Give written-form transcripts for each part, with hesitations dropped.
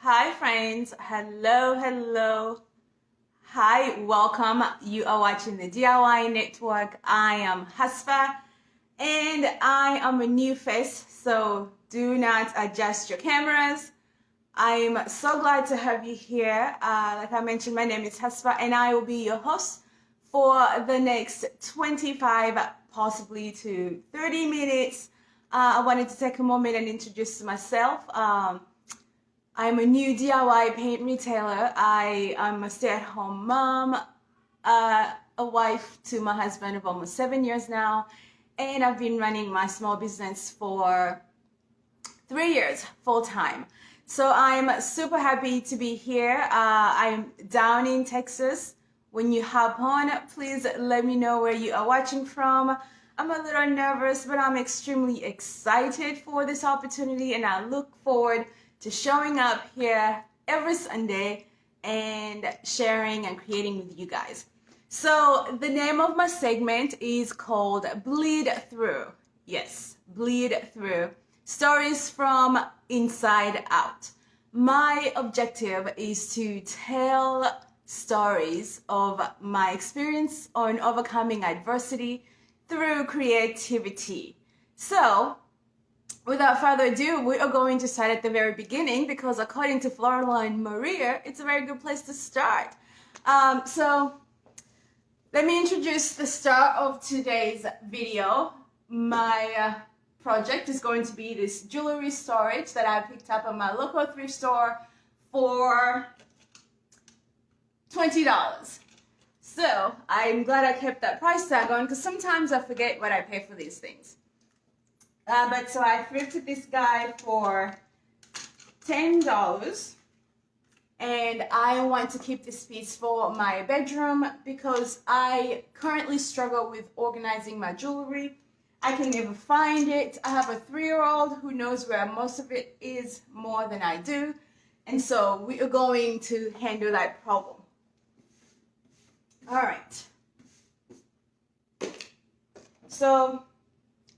Hi friends, hello. Hi, welcome. You are watching the DIY Network. I am Hasfa and I am a new face, so do not adjust your cameras. I'm so glad to have you here. Like I mentioned, my name is Hasfa and I will be your host for the next 25, possibly to 30 minutes. I wanted to take a moment and introduce myself. I'm a new DIY paint retailer. I am a stay-at-home mom, a wife to my husband of almost 7 years now, and I've been running my small business for 3 years full-time. So I'm super happy to be here. I'm down in Texas. When you hop on, please let me know where you are watching from. I'm a little nervous, but I'm extremely excited for this opportunity, and I look forward to showing up here every Sunday and sharing and creating with you guys. So the name of my segment is called Bleed Through. Yes, Bleed Through. Stories from inside out. My objective is to tell stories of my experience on overcoming adversity through creativity. So, without further ado, we are going to start at the very beginning because according to Florida and Maria, it's a very good place to start. So let me introduce the star of today's video. My project is going to be this jewelry storage that I picked up at my local thrift store for $20. So I'm glad I kept that price tag on because sometimes I forget what I pay for these things. But so I thrifted this guy for $10, and I want to keep this piece for my bedroom because I currently struggle with organizing my jewelry. I can never find it. I have a 3-year-old who knows where most of it is more than I do, and so we are going to handle that problem. All right. So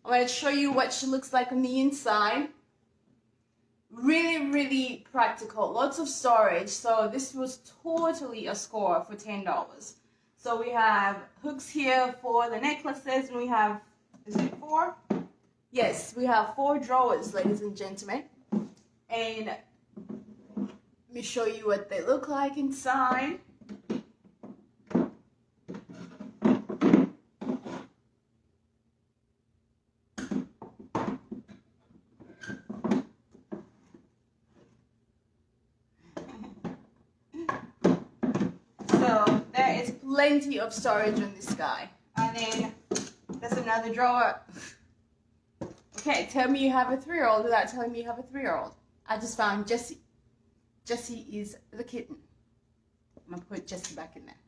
I'm going to show you what she looks like on the inside. Really practical. Lots of storage. So this was totally a score for $10. So we have hooks here for the necklaces, and we have, is it 4? Yes, we have 4 drawers, ladies and gentlemen. And let me show you what they look like inside. So there is plenty of storage on this guy. And then there's another drawer. Okay, tell me you have a 3-year-old without telling me you have a 3-year-old. I just found Jessie. Jessie is the kitten. I'm gonna put Jessie back in there.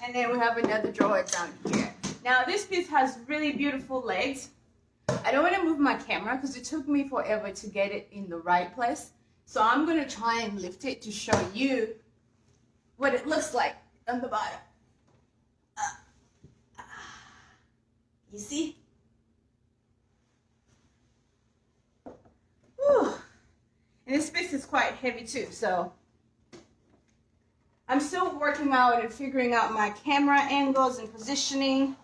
And then we have another drawer down here. Now this piece has really beautiful legs. I don't want to move my camera because it took me forever to get it in the right place. So I'm going to try and lift it to show you what it looks like on the bottom. You see? Whew. And this piece is quite heavy too, so I'm still working out and figuring out my camera angles and positioning.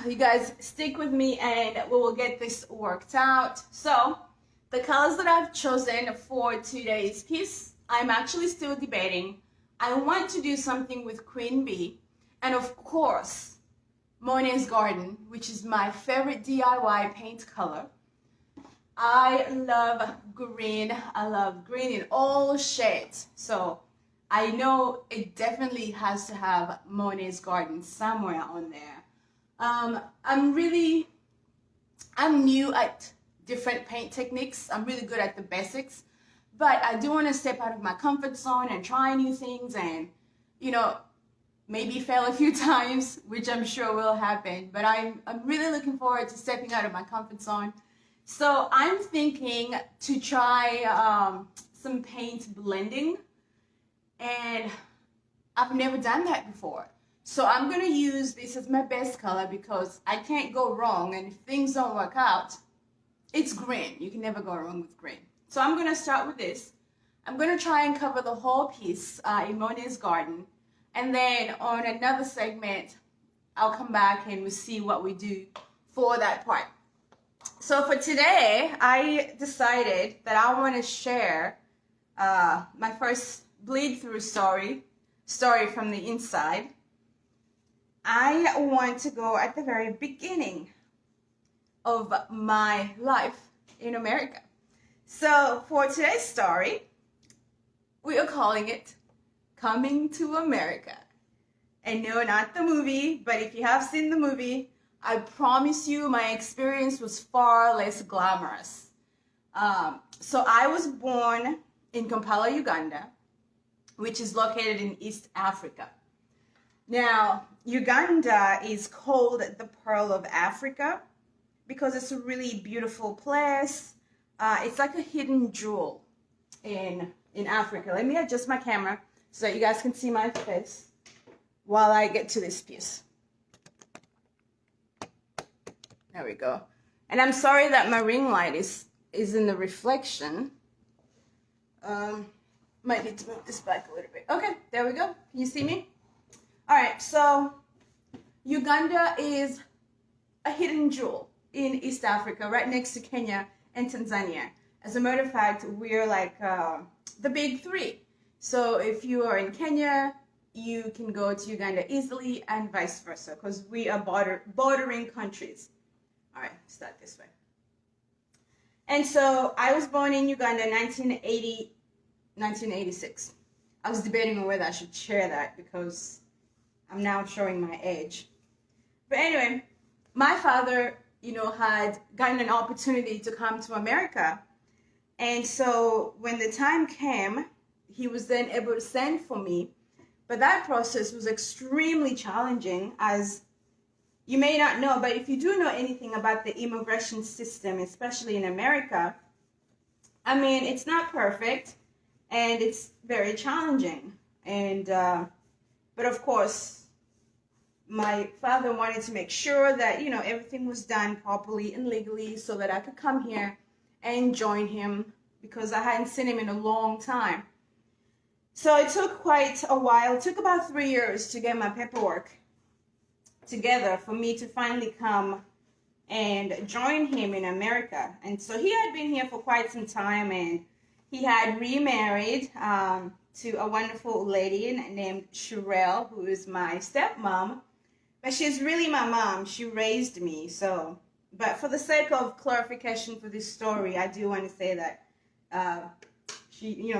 You guys stick with me and we will get this worked out. So the colors that I've chosen for today's piece, I'm actually still debating. I want to do something with Queen Bee, and of course, Monet's Garden, which is my favorite DIY paint color. I love green. I love green in all shades. So I know it definitely has to have Monet's Garden somewhere on there. I'm new at different paint techniques. I'm really good at the basics, but I do want to step out of my comfort zone and try new things and, you know, maybe fail a few times, which I'm sure will happen, but I'm really looking forward to stepping out of my comfort zone. So I'm thinking to try some paint blending, and I've never done that before. So I'm going to use this as my best color because I can't go wrong, and if things don't work out, It's green. You can never go wrong with green. So I'm going to start with this. I'm going to try and cover the whole piece in Monet's garden. And then on another segment, I'll come back and we'll see what we do for that part. So for today, I decided that I want to share my first bleed through story from the inside. I want to go at the very beginning of my life in America. So for today's story, we are calling it Coming to America. And no, not the movie, but if you have seen the movie, I promise you my experience was far less glamorous. So I was born in Kampala, Uganda, which is located in East Africa. Now, Uganda is called the Pearl of Africa because it's a really beautiful place. It's like a hidden jewel in Africa. Let me adjust my camera so that you guys can see my face while I get to this piece. There we go. And I'm sorry that my ring light is in the reflection. Might need to move this back a little bit. Okay, there we go. Can you see me? All right, so Uganda is a hidden jewel in East Africa, right next to Kenya and Tanzania. As a matter of fact, we're like the big three. So if you are in Kenya, you can go to Uganda easily and vice versa because we are bordering countries. All right, start this way. And so I was born in Uganda in 1986. I was debating on whether I should share that because I'm now showing my age. But anyway, my father, had gotten an opportunity to come to America. And so when the time came, he was then able to send for me. But that process was extremely challenging, as you may not know, but if you do know anything about the immigration system, especially in America, I mean, it's not perfect and it's very challenging. And, but of course, my father wanted to make sure that, everything was done properly and legally so that I could come here and join him because I hadn't seen him in a long time. So it took quite a while. It took about 3 years to get my paperwork together for me to finally come and join him in America. And so he had been here for quite some time, and he had remarried to a wonderful lady named Sherelle, who is my stepmom. But she's really my mom. She raised me. So, but for the sake of clarification for this story, I do want to say that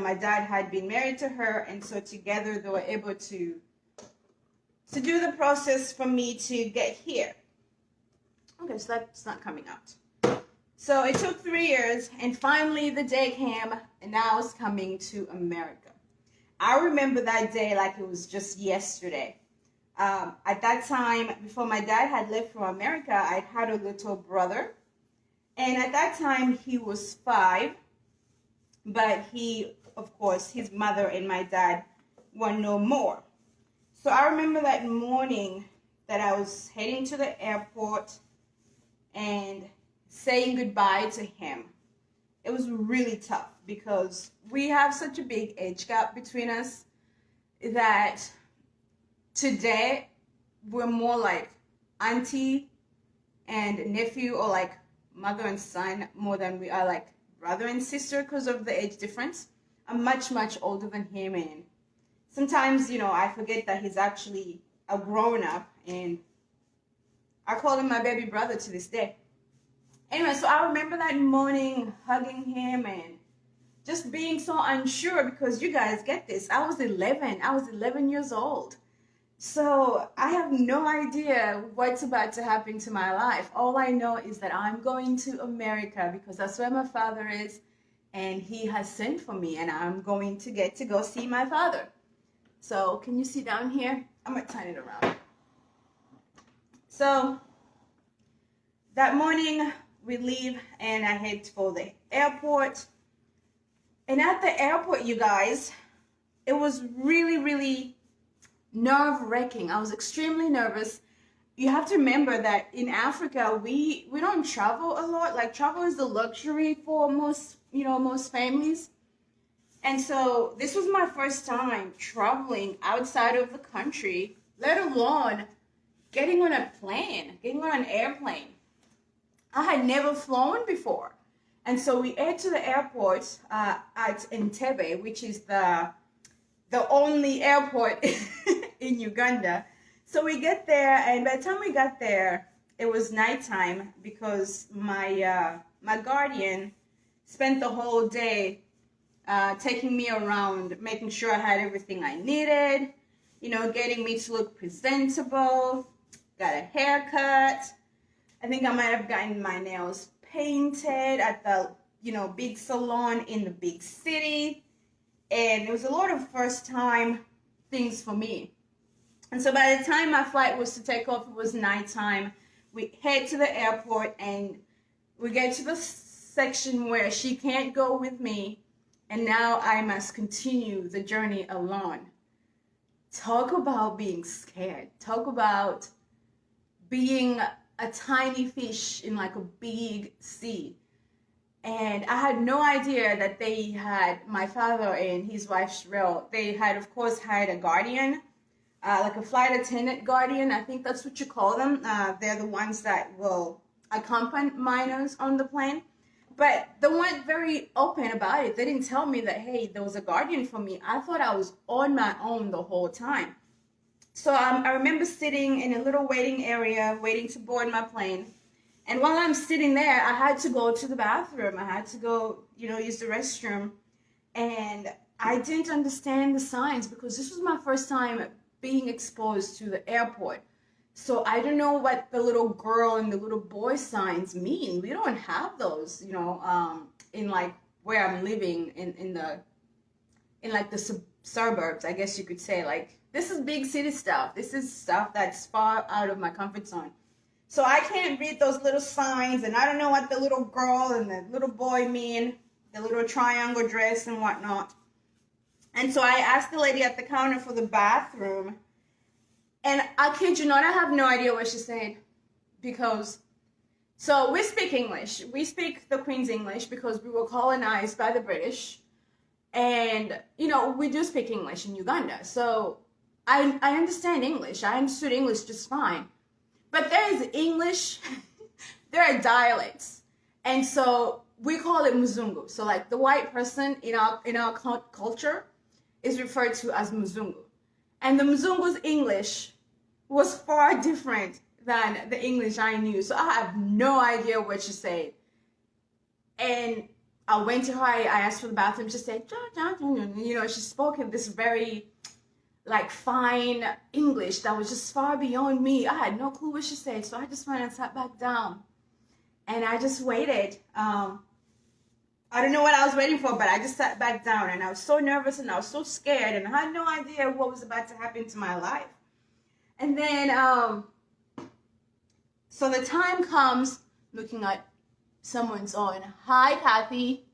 my dad had been married to her, and so together they were able to do the process for me to get here. Okay, so that's not coming out. So it took 3 years, and finally the day came, and I was coming to America. I remember that day like it was just yesterday. At that time, before my dad had left for America, I had a little brother. And at that time, he was 5. But he, of course, his mother and my dad were no more. So I remember that morning that I was heading to the airport and saying goodbye to him. It was really tough because we have such a big age gap between us that today we're more like auntie and nephew, or like mother and son, more than we are like brother and sister because of the age difference. I'm much, much older than him, and sometimes, I forget that he's actually a grown-up, and I call him my baby brother to this day. Anyway, so I remember that morning hugging him and just being so unsure because you guys get this. I was 11 years old. So I have no idea what's about to happen to my life. All I know is that I'm going to America because that's where my father is, and he has sent for me, and I'm going to get to go see my father. So can you see down here? I'm going to turn it around. So that morning we leave and I head for the airport. And at the airport, you guys, it was really, really nerve-wracking. I was extremely nervous. you have to remember that in Africa, we don't travel a lot. Like travel is a luxury for most families. And so this was my first time traveling outside of the country, let alone getting on a plane, getting on an airplane. I had never flown before. And so we head to the airport at Entebbe, which is the only airport in Uganda. So we get there, and by the time we got there, it was nighttime because my guardian spent the whole day taking me around, making sure I had everything I needed, getting me to look presentable, got a haircut. I think I might have gotten my nails painted at the, big salon in the big city. And it was a lot of first time things for me. And so by the time my flight was to take off, it was nighttime. We head to the airport and we get to the section where she can't go with me. And now I must continue the journey alone. Talk about being scared. Talk about being a tiny fish in like a big sea. And I had no idea that they had, my father and his wife Sherelle, they had of course had a guardian, like a flight attendant guardian. I think that's what you call them. They're the ones that will accompany minors on the plane. But they weren't very open about it. They didn't tell me that, hey, there was a guardian for me. I thought I was on my own the whole time. So I remember sitting in a little waiting area, waiting to board my plane. And while I'm sitting there, I had to go to the bathroom. I had to go, use the restroom. And I didn't understand the signs because this was my first time being exposed to the airport. So I don't know what the little girl and the little boy signs mean. We don't have those, in like where I'm living in like the suburbs, I guess you could say. Like, this is big city stuff. This is stuff that's far out of my comfort zone. So I can't read those little signs, and I don't know what the little girl and the little boy mean, the little triangle dress and whatnot. And so I asked the lady at the counter for the bathroom, and I kid you not, I have no idea what she said, because, so we speak English. We speak the Queen's English because we were colonized by the British, and, we do speak English in Uganda. So I understand English. I understood English just fine. But there is English, there are dialects. And so we call it Muzungu. So like the white person in our culture is referred to as Muzungu. And the Muzungu's English was far different than the English I knew. So I have no idea what she said. And I went to her, I asked for the bathroom, she said, she spoke in this very like fine English that was just far beyond me. I had no clue what she said, so I just went and sat back down. And I just waited. I don't know what I was waiting for, but I just sat back down, and I was so nervous and I was so scared, and I had no idea what was about to happen to my life. And then, so the time comes, looking at someone's on. Hi, Kathy.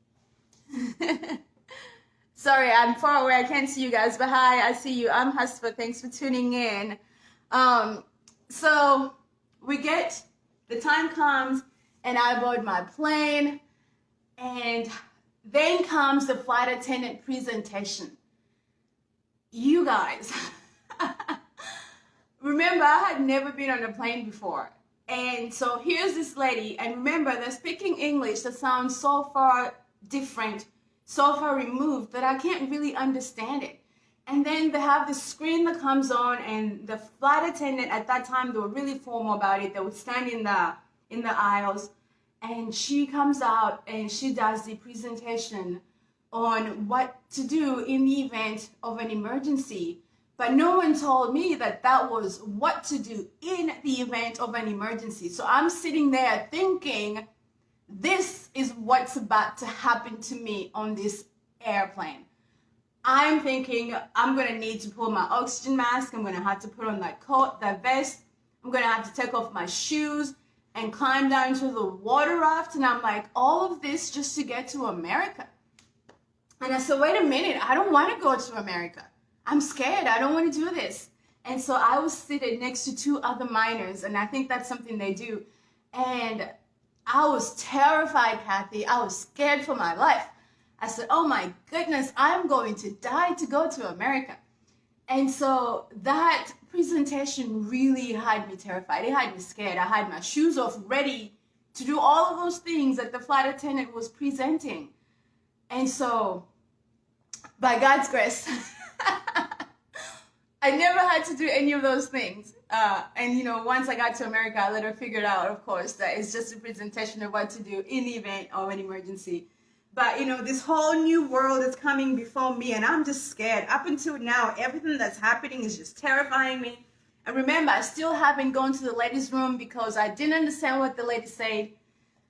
Sorry, I'm far away. I can't see you guys, but hi, I see you. I'm Husfa. Thanks for tuning in. So the time comes, and I board my plane, and then comes the flight attendant presentation. You guys, remember, I had never been on a plane before. And so here's this lady, and remember, they're speaking English that sounds so far different, so far removed, that I can't really understand it. And then they have this screen that comes on, and the flight attendant at that time, they were really formal about it. They would stand in the aisles, and she comes out and she does the presentation on what to do in the event of an emergency. But no one told me that that was what to do in the event of an emergency. So I'm sitting there thinking, this is what's about to happen to me on this airplane. I'm thinking I'm going to need to pull my oxygen mask. I'm going to have to put on that coat, that vest. I'm going to have to take off my shoes and climb down to the water raft. And I'm like, all of this just to get to America. And I said, wait a minute, I don't want to go to America. I'm scared. I don't want to do this. And so I was seated next to two other minors, and I think that's something they do. And I was terrified, Kathy. I was scared for my life. I said, oh my goodness, I'm going to die to go to America. And so that presentation really had me terrified. It had me scared. I had my shoes off, ready to do all of those things that the flight attendant was presenting. And so, by God's grace, I never had to do any of those things. And, once I got to America, I later figured out, of course, that it's just a presentation of what to do in the event of an emergency. But, this whole new world is coming before me, and I'm just scared. Up until now, everything that's happening is just terrifying me. And remember, I still haven't gone to the ladies' room because I didn't understand what the lady said.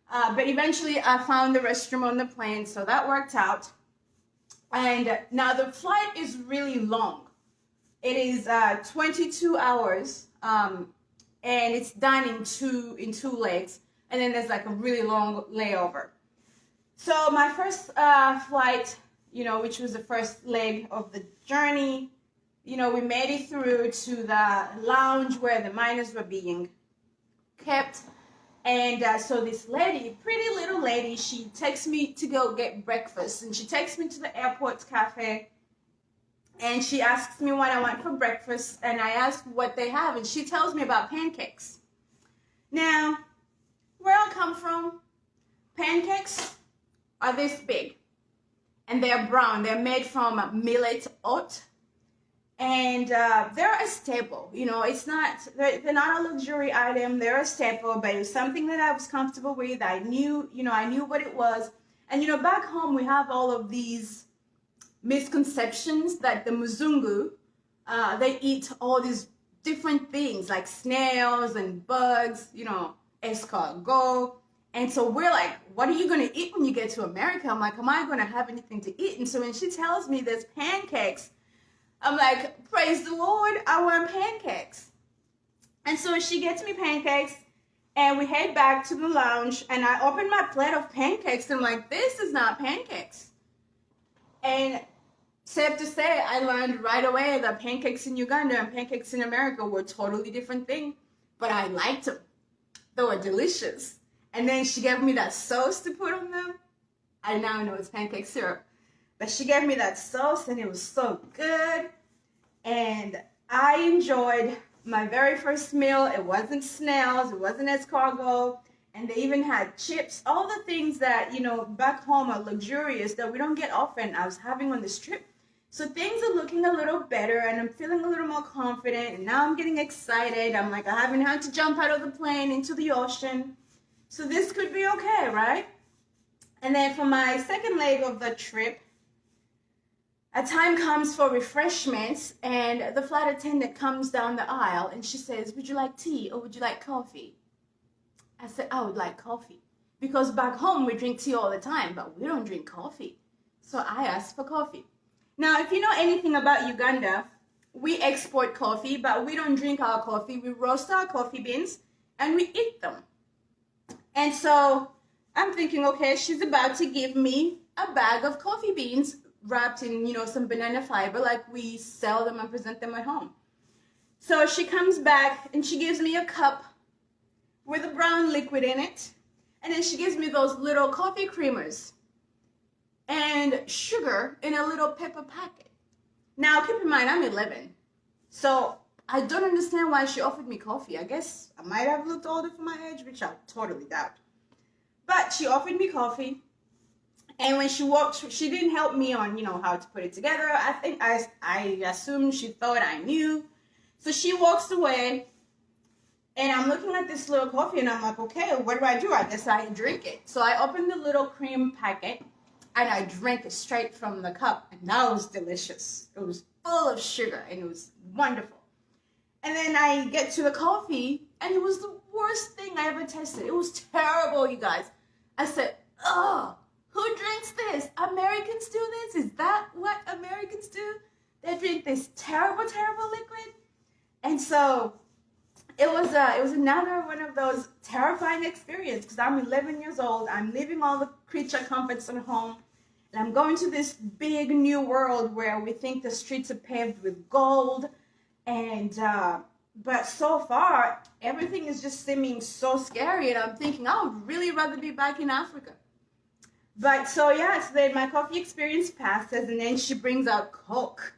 But eventually, I found the restroom on the plane, so that worked out. And now the flight is really long. It is 22 hours, and it's done in two legs. And then there's like a really long layover. So my first flight, which was the first leg of the journey, we made it through to the lounge where the minors were being kept. And so this lady, pretty little lady, she takes me to go get breakfast. And she takes me to the airport cafe. And she asks me what I want for breakfast. And I ask what they have. And she tells me about pancakes. Now, where I come from, pancakes are this big. And they're brown. They're made from millet oat. And they're a staple. It's not, they're not a luxury item. They're a staple, but it was something that I was comfortable with. I knew what it was. And, back home we have all of these misconceptions that the Muzungu, they eat all these different things like snails and bugs, escargot. And so we're like, what are you going to eat when you get to America? I'm like, am I going to have anything to eat? And so when she tells me there's pancakes, I'm like, praise the Lord, I want pancakes. And so she gets me pancakes, and we head back to the lounge, and I open my plate of pancakes, and I'm like, this is not pancakes. And safe to say, I learned right away that pancakes in Uganda and pancakes in America were totally different things, but I liked them. They were delicious. And then she gave me that sauce to put on them. I now know it's pancake syrup. But she gave me that sauce, and it was so good. And I enjoyed my very first meal. It wasn't snails. It wasn't escargot. And they even had chips. All the things that, back home are luxurious that we don't get often, I was having on this trip. So things are looking a little better, and I'm feeling a little more confident. And now I'm getting excited. I'm like, I haven't had to jump out of the plane into the ocean. So this could be okay, right? And then for my second leg of the trip, a time comes for refreshments, and the flight attendant comes down the aisle, and she says, would you like tea or would you like coffee? I said, I would like coffee. Because back home, we drink tea all the time, but we don't drink coffee. So I asked for coffee. Now, if you know anything about Uganda, we export coffee, but we don't drink our coffee. We roast our coffee beans, and we eat them. And so I'm thinking, okay, she's about to give me a bag of coffee beans wrapped in, some banana fiber, like we sell them and present them at home. So she comes back and she gives me a cup with a brown liquid in it. And then she gives me those little coffee creamers and sugar in a little paper packet. Now, keep in mind, I'm 11. So I don't understand why she offered me coffee. I guess I might have looked older for my age, which I totally doubt. But she offered me coffee. And when she walked, she didn't help me on, how to put it together. I think I assumed she thought I knew. So she walks away, and I'm looking at this little coffee, and I'm like, okay, what do? I guess I drink it. So I opened the little cream packet, and I drank it straight from the cup, and that was delicious. It was full of sugar, and it was wonderful. And then I get to the coffee, and it was the worst thing I ever tasted. It was terrible, you guys. I said, ugh. Who drinks this? Americans do this? Is that what Americans do? They drink this terrible, terrible liquid? And so it was another one of those terrifying experiences, because I'm 11 years old. I'm leaving all the creature comforts at home, and I'm going to this big new world where we think the streets are paved with gold, And but so far everything is just seeming so scary, and I'm thinking I would really rather be back in Africa. But so yeah, so then my coffee experience passes, and then she brings out Coke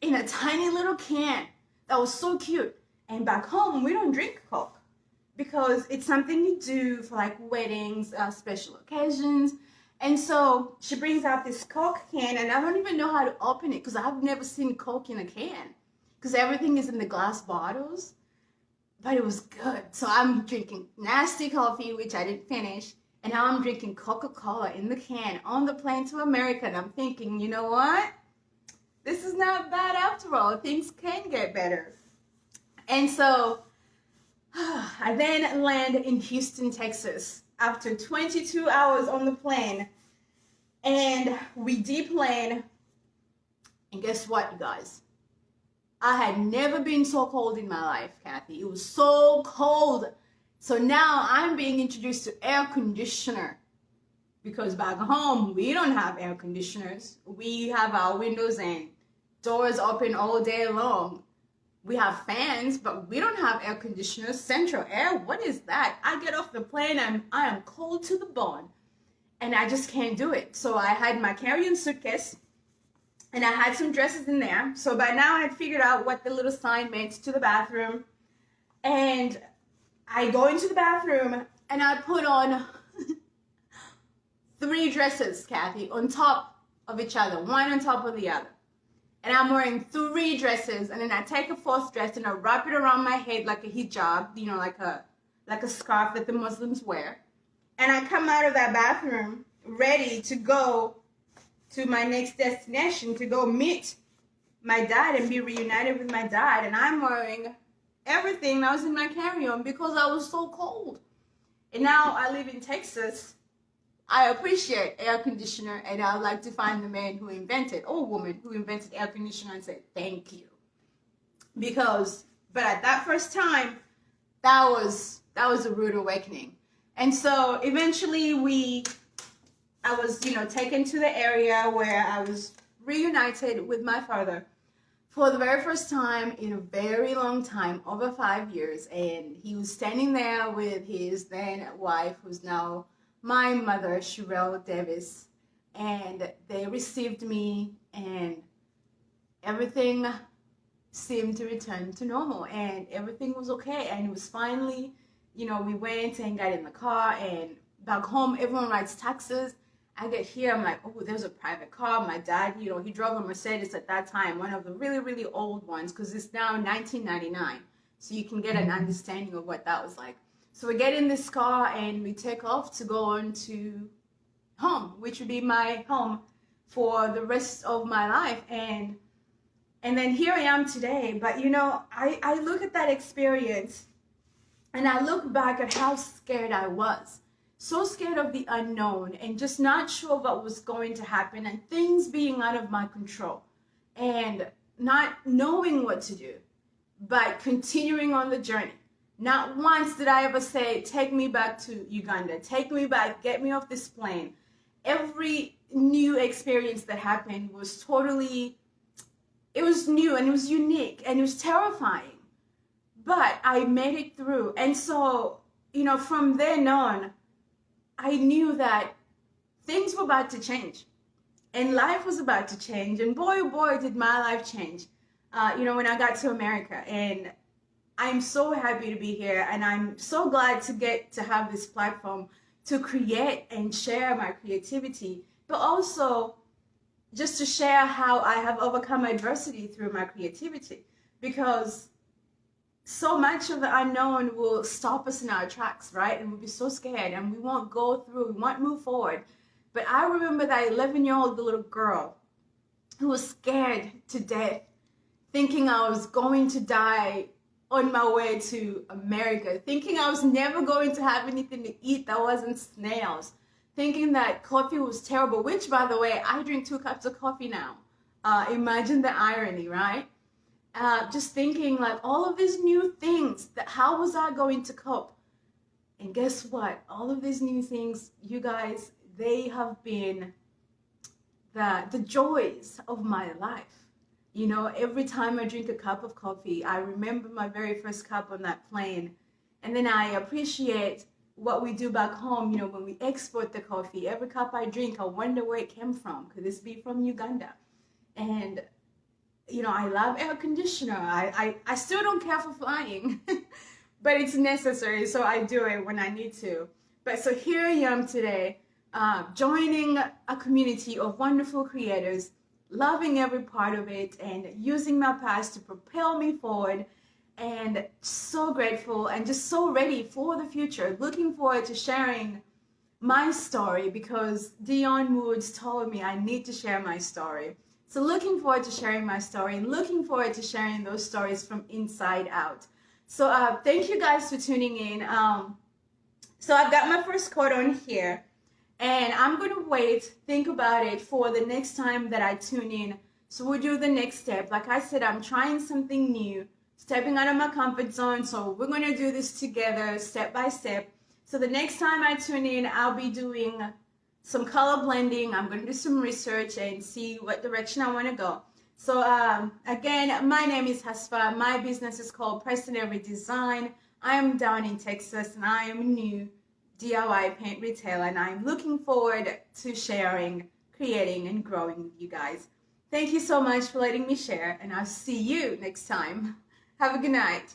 in a tiny little can that was so cute. And back home we don't drink Coke because it's something you do for like weddings, special occasions. And so she brings out this Coke can, and I don't even know how to open it because I've never seen Coke in a can because everything is in the glass bottles. But it was good. So I'm drinking nasty coffee, which I didn't finish, and now I'm drinking Coca-Cola in the can on the plane to America. And I'm thinking, you know what? This is not bad after all. Things can get better. And so I then land in Houston, Texas after 22 hours on the plane. And we deplane. And guess what, you guys? I had never been so cold in my life, Kathy. It was so cold. So now I'm being introduced to air conditioner. Because back home, we don't have air conditioners. We have our windows and doors open all day long. We have fans, but we don't have air conditioners. Central air, what is that? I get off the plane and I am cold to the bone. And I just can't do it. So I had my carry-on suitcase, and I had some dresses in there. So by now I had figured out what the little sign meant to the bathroom. And I go into the bathroom and I put on 3 dresses, Kathy, on top of each other, one on top of the other. And I'm wearing 3 dresses, and then I take a 4th dress and I wrap it around my head like a hijab, you know, like a scarf that the Muslims wear. And I come out of that bathroom ready to go to my next destination, to go meet my dad and be reunited with my dad. And I'm wearing everything that was in my carry-on because I was so cold. And now I live in Texas. I appreciate air conditioner, and I would like to find the man who invented, or woman who invented air conditioner, and say thank you. But at that first time, that was a rude awakening. And so eventually I was, taken to the area where I was reunited with my father for the very first time in a very long time, over 5 years. And he was standing there with his then wife, who's now my mother, Sherelle Davis. And they received me, and everything seemed to return to normal, and everything was okay. And it was finally, we went and got in the car, and back home, everyone rides taxis. I get here, I'm like, oh, there's a private car. My dad, he drove a Mercedes at that time, one of the really, really old ones, because it's now 1999. So you can get an understanding of what that was like. So we get in this car and we take off to go on to home, which would be my home for the rest of my life. And then here I am today. But, I look at that experience and I look back at how scared I was. So scared of the unknown and just not sure what was going to happen, and things being out of my control and not knowing what to do, but continuing on the journey. Not once did I ever say, take me back to Uganda, take me back, get me off this plane. Every new experience that happened was it was new and it was unique and it was terrifying, but I made it through. And so, from then on, I knew that things were about to change and life was about to change. And boy, oh boy, did my life change, when I got to America. And I'm so happy to be here, and I'm so glad to get to have this platform to create and share my creativity, but also just to share how I have overcome adversity through my creativity, because so much of the unknown will stop us in our tracks, right? And we'll be so scared and we won't go through, we won't move forward. But I remember that 11-year-old little girl who was scared to death, thinking I was going to die on my way to America, thinking I was never going to have anything to eat that wasn't snails, thinking that coffee was terrible, which, by the way, I drink 2 cups of coffee now. Imagine the irony, right? Just thinking like all of these new things, that how was I going to cope? And guess what? All of these new things, you guys, they have been the joys of my life. You know, every time I drink a cup of coffee, I remember my very first cup on that plane. And then I appreciate what we do back home, you know, when we export the coffee. Every cup I drink, I wonder where it came from. Could this be from Uganda? And, you know, I love air conditioner. I still don't care for flying, but it's necessary, so I do it when I need to. But so here I am today, joining a community of wonderful creators, loving every part of it and using my past to propel me forward, and so grateful and just so ready for the future. Looking forward to sharing my story because Dion Woods told me I need to share my story. So looking forward to sharing my story and looking forward to sharing those stories from inside out. So thank you guys for tuning in. So I've got my first quote on here. And I'm going to wait, think about it for the next time that I tune in. So we'll do the next step. Like I said, I'm trying something new, stepping out of my comfort zone. So we're going to do this together, step by step. So the next time I tune in, I'll be doing some color blending. I'm going to do some research and see what direction I want to go. So again, my name is Hasfa. My business is called Preston Avery Design. I am down in Texas and I am new DIY paint retailer, and I'm looking forward to sharing, creating, and growing with you guys. Thank you so much for letting me share, and I'll see you next time. Have a good night.